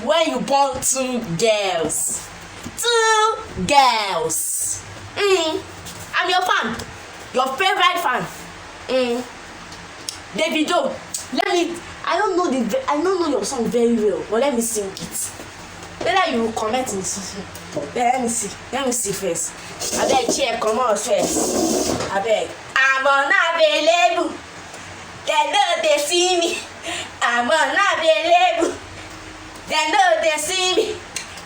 when you born two girls. Two girls. I'm your fan, your favorite fan. Davido, I don't know your song very well, but let me sing it. Whether you will comment in something. Let me see first. Abeg check comot first. Abeg. I'm unavailable. They know they see me. I'm unavailable. They know they see me.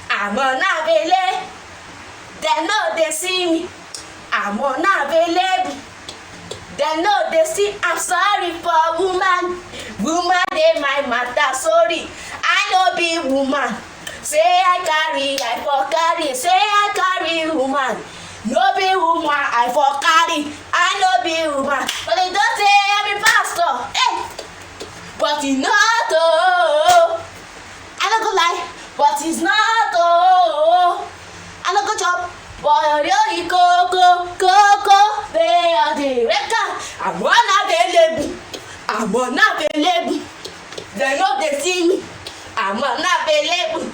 I'm unavailable. They know they see me. I'm unavailable. They know they see. I'm sorry for woman. Woman dey my matter. Sorry, I no be woman. Say I for carry. Say I carry woman. No be woman, I for carry. I no be woman. But they don't say I'm a pastor. Hey, but it's not I don't go lie, but it's not I don't go chop. Boy, you coco, they are the record. I'm unavailable. I'm unavailable. They know they see me. I'm unavailable.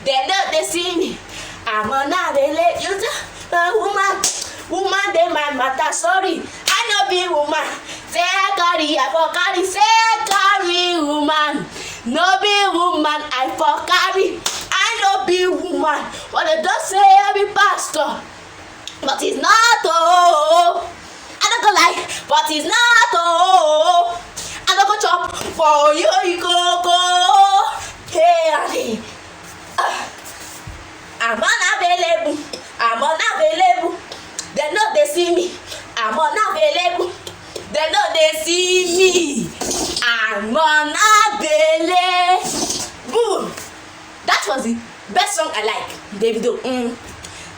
They know they see me. I'm unavailable. You woman, they my matter. Sorry, I no be woman. Say I for carry. Say I carry woman. No be woman, I for carry. I no be woman. But they don't say I be pastor. But it's not I don't go lie, but it's not I don't go chop for you go. Hey, I'm unavailable. I'm unavailable. They know they see me. I'm unavailable. They know they see me. I'm unavailable. That was the best song I like, Davido.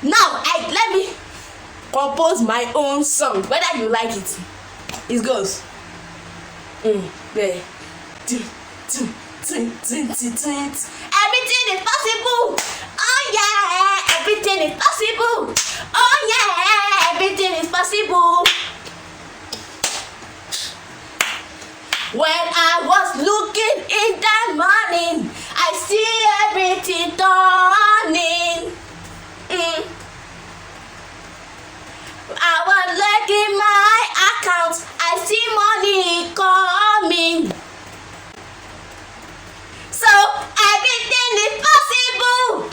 Now let me compose my own song. Whether you like it, it goes. There. Everything is possible. Oh yeah, everything is possible. Oh yeah, everything is possible. When I was looking in that morning, I see everything dawning. I was looking my account, I see money coming. So everything is possible.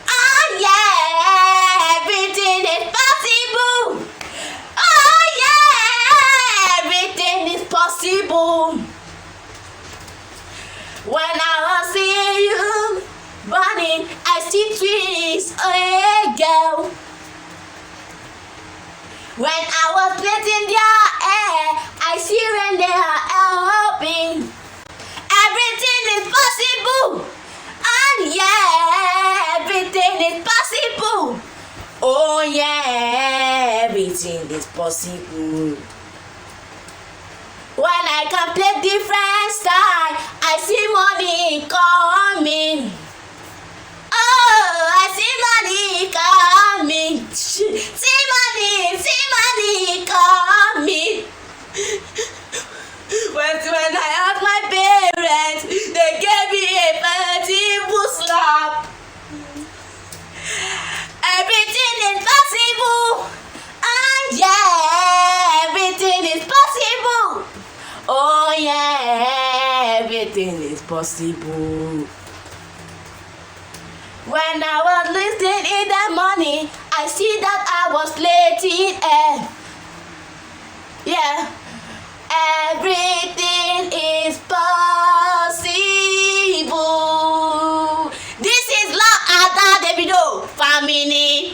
Oh yeah, everything is possible. Oh yeah, everything is possible. When I was seeing you burning, I see trees, oh yeah, girl. When I was breathing their air, I see when they are helping. Everything is possible. And yeah, everything is possible. Oh yeah, everything is possible. When I can play different style, I see money coming. Oh, I see money coming. See money coming. When I asked my parents, they gave me a beautiful slap. Everything is possible. And yeah, everything is possible. Oh yeah, everything is possible. When I was listening in the morning, I see that I was late in air. Yeah.